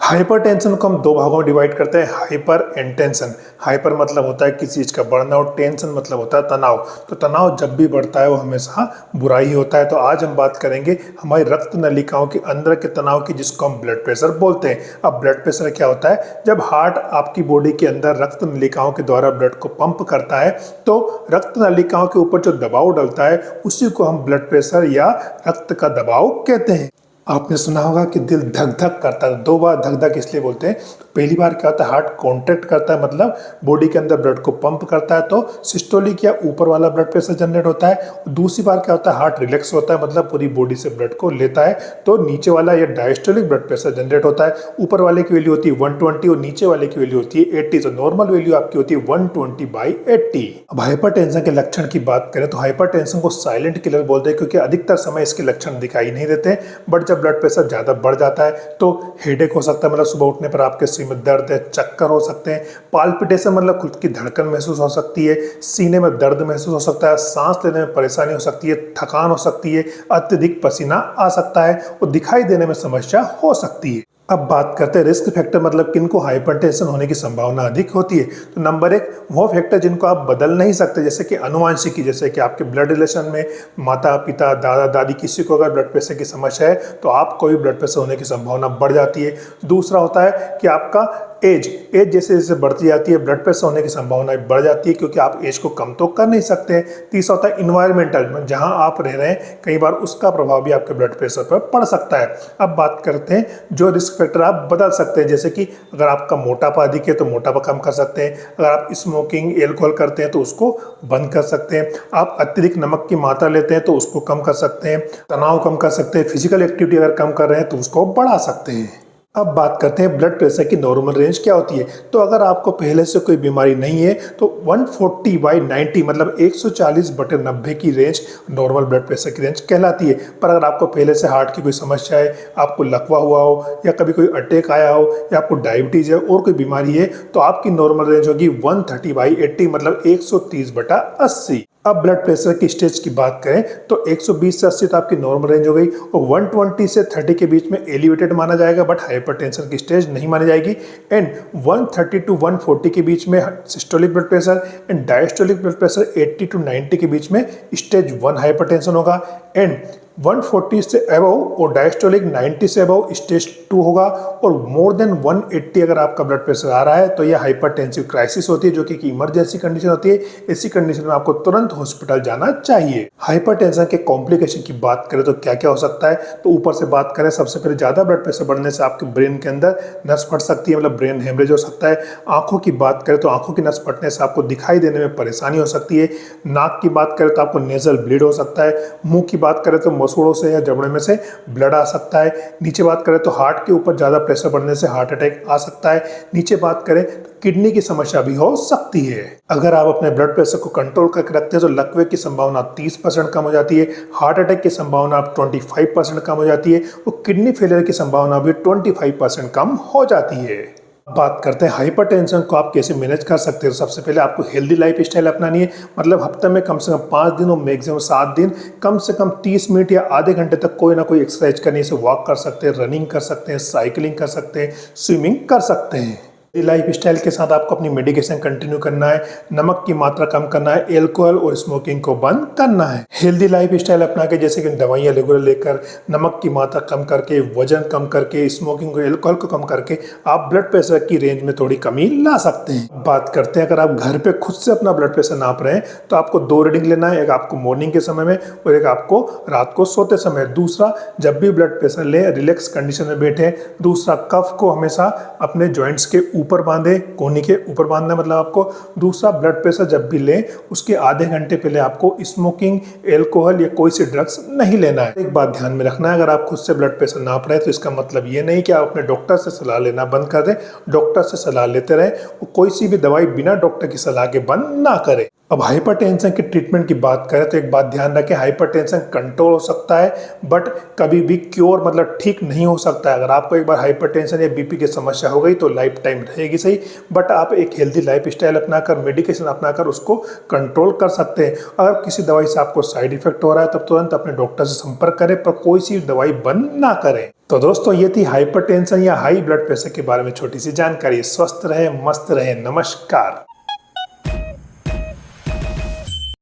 Hypertension को हम दो भागों में डिवाइड करते हैं। Hyper and tension. हाइपर मतलब होता है किसी चीज़ का बढ़ना और टेंशन मतलब होता है तनाव। तो तनाव जब भी बढ़ता है वो हमेशा बुरा ही होता है। तो आज हम बात करेंगे हमारी रक्त नलिकाओं के अंदर के तनाव की, जिसको हम ब्लड प्रेशर बोलते हैं। अब ब्लड प्रेशर क्या होता है? जब हार्ट आपकी बॉडी के अंदर रक्त नलिकाओं के द्वारा ब्लड को पंप करता है तो रक्त नलिकाओं के ऊपर जो दबाव डलता है उसी को हम ब्लड प्रेशर या रक्त का दबाव कहते हैं। आपने सुना होगा कि दिल धक धक करता है। दो बार धक धक इसलिए बोलते हैं, पहली बार क्या होता है, हार्ट कॉन्ट्रैक्ट करता है, मतलब बॉडी के अंदर ब्लड को पंप करता है तो सिस्टोलिक या ऊपर वाला ब्लड प्रेशर जनरेट होता है। दूसरी बार क्या होता है, हार्ट रिलैक्स होता है, मतलब पूरी बॉडी से ब्लड को लेता है तो नीचे वाला या डायस्टोलिक ब्लड प्रेशर जनरेट होता है। ऊपर वाले की वैल्यू होती है 120 और नीचे वाले की वैल्यू होती है 80। तो नॉर्मल वैल्यू आपकी होती है 120/80। अब हाइपरटेंशन के लक्षण की बात करें तो हाइपरटेंशन को साइलेंट किलर बोलते हैं, क्योंकि अधिकतर समय इसके लक्षण दिखाई नहीं देते। बट जब ब्लड प्रेशर ज़्यादा बढ़ जाता है तो हेडेक हो सकता है, मतलब सुबह उठने पर आपके सिर में दर्द है, चक्कर हो सकते हैं, पाल्पिटेशन मतलब खुद की धड़कन महसूस हो सकती है, सीने में दर्द महसूस हो सकता है, सांस लेने में परेशानी हो सकती है, थकान हो सकती है, अत्यधिक पसीना आ सकता है और दिखाई देने में समस्या हो सकती है। अब बात करते हैं रिस्क फैक्टर, मतलब किनको हाइपरटेंशन होने की संभावना अधिक होती है। तो नंबर एक वो फैक्टर जिनको आप बदल नहीं सकते, जैसे कि अनुवांशिकी, जैसे कि आपके ब्लड रिलेशन में माता पिता दादा दादी किसी को अगर ब्लड प्रेशर की समस्या है तो आपको भी ब्लड प्रेशर होने की संभावना बढ़ जाती है। दूसरा होता है कि आपका एज जैसे जैसे बढ़ती जाती है ब्लड प्रेशर होने की संभावना बढ़ जाती है, क्योंकि आप एज को कम तो कर नहीं सकते। तीसरा होता है इन्वायरमेंटल, जहां आप रह रहे हैं कई बार उसका प्रभाव भी आपके ब्लड प्रेशर पर पड़ सकता है। अब बात करते हैं जो रिस्क फैक्टर आप बदल सकते हैं, जैसे कि अगर आपका मोटापा अधिक है तो मोटापा कम कर सकते हैं, अगर आप स्मोकिंग एल्कोहल करते हैं तो उसको बंद कर सकते हैं, आप अत्यधिक नमक की मात्रा लेते हैं तो उसको कम कर सकते हैं, तनाव कम कर सकते हैं, फिजिकल एक्टिविटी अगर कम कर रहे हैं तो उसको बढ़ा सकते हैं। अब बात करते हैं ब्लड प्रेशर की नॉर्मल रेंज क्या होती है। तो अगर आपको पहले से कोई बीमारी नहीं है तो 140/90 मतलब 140/90 की रेंज नॉर्मल ब्लड प्रेशर की रेंज कहलाती है। पर अगर आपको पहले से हार्ट की कोई समस्या है, आपको लकवा हुआ हो या कभी कोई अटैक आया हो या आपको डायबिटीज है और कोई बीमारी है तो आपकी नॉर्मल रेंज होगी 130/80 मतलब 130/80। अब ब्लड प्रेशर की स्टेज की बात करें तो 120 से 80 तो आपकी नॉर्मल रेंज हो गई और 120 से 30 के बीच में एलिवेटेड माना जाएगा, बट हाइपरटेंशन की स्टेज नहीं मानी जाएगी। एंड 130 to 140 के बीच में systolic blood pressure and diastolic blood pressure 80 to 90 के बीच में स्टेज 1 हाइपरटेंशन होगा। एंड 140 से अबव और डायस्टोलिक 90 से अबव स्टेज 2 होगा। और मोर देन 180 अगर आपका ब्लड प्रेशर आ रहा है तो यह हाइपरटेंसिव क्राइसिस होती है, जो कि इमरजेंसी कंडीशन होती है। ऐसी कंडीशन में आपको तुरंत हॉस्पिटल जाना चाहिए। हाइपरटेंशन के कॉम्प्लिकेशन की बात करें तो क्या क्या हो सकता है, तो ऊपर से बात करें सबसे पहले ज़्यादा ब्लड प्रेशर बढ़ने से आपके ब्रेन के अंदर नस फट सकती है, मतलब ब्रेन हेमरेज हो सकता है। आंखों की बात करें तो आंखों की नस फटने से आपको दिखाई देने में परेशानी हो सकती है। नाक की बात करें तो आपको नेजल ब्लीड हो सकता है। मुंह की बात करें तो मसूड़ों से या जबड़े में से ब्लड आ सकता है। नीचे बात करें तो हार्ट के ऊपर ज़्यादा प्रेशर बढ़ने से हार्ट अटैक आ सकता है। नीचे बात करें तो किडनी की समस्या भी हो सकती है। अगर आप अपने ब्लड प्रेशर को कंट्रोल करके रखते हैं तो लकवे की संभावना 30% कम हो जाती है, हार्ट अटैक की संभावना 25% कम हो जाती है और किडनी फेलियर की संभावना भी 25% कम हो जाती है। बात करते हैं हाइपरटेंशन को आप कैसे मैनेज कर सकते हैं। तो सबसे पहले आपको हेल्दी लाइफ स्टाइल अपनानी है, मतलब हफ्ते में कम से कम 5 दिन और मैक्सिमम 7 दिन कम से कम 30 मिनट या आधे घंटे तक कोई ना कोई एक्सरसाइज करनी है। वॉक कर सकते हैं, रनिंग कर सकते हैं, साइकिलिंग कर सकते हैं, स्विमिंग कर सकते हैं। लाइफ स्टाइल के साथ आपको अपनी मेडिकेशन कंटिन्यू करना है, नमक की मात्रा कम करना है, एल्कोहल और स्मोकिंग को बंद करना है। हेल्दी लाइफ स्टाइल अपना के जैसे कि दवाइयाँ रेगुलर लेकर, नमक की मात्रा कम करके, वजन कम करके, स्मोकिंग को एल्कोहल को कम करके आप ब्लड प्रेशर की रेंज में थोड़ी कमी ला सकते हैं। बात करते हैं अगर आप घर पे खुद से अपना ब्लड प्रेशर नाप रहे हैं तो आपको 2 रीडिंग लेना है, एक आपको मॉर्निंग के समय में और एक आपको रात को सोते समय। दूसरा, जब भी ब्लड प्रेशर ले रिलैक्स कंडीशन में बैठे। दूसरा, कफ को हमेशा अपने जॉइंट्स के ऊपर बांधे, कोहनी के ऊपर बांधना मतलब आपको। दूसरा, ब्लड प्रेशर जब भी लें उसके आधे घंटे पहले आपको स्मोकिंग, एल्कोहल या कोई सी ड्रग्स नहीं लेना है। एक बात ध्यान में रखना है, अगर आप खुद से ब्लड प्रेशर नाप रहे हैं तो इसका मतलब ये नहीं कि आप अपने डॉक्टर से सलाह लेना बंद कर दें। डॉक्टर से सलाह लेते रहें और कोई सी भी दवाई बिना डॉक्टर की सलाह के बंद ना करें। अब हाइपरटेंशन के ट्रीटमेंट की बात करें तो एक बात ध्यान रखें, हाइपरटेंशन कंट्रोल हो सकता है बट कभी भी क्योर मतलब ठीक नहीं हो सकता है। अगर आपको एक बार हाइपरटेंशन या बीपी की समस्या हो गई तो लाइफ टाइम रहेगी सही, बट आप एक हेल्दी लाइफ स्टाइल अपनाकर, मेडिकेशन अपनाकर उसको कंट्रोल कर सकते हैं। अगर किसी दवाई से आपको साइड इफेक्ट हो रहा है तब तुरंत अपने डॉक्टर से संपर्क करें, पर कोई सी दवाई बंद ना करें। तो दोस्तों ये थी हाइपरटेंशन या हाई ब्लड प्रेशर के बारे में छोटी सी जानकारी। स्वस्थ रहे, मस्त रहे, नमस्कार।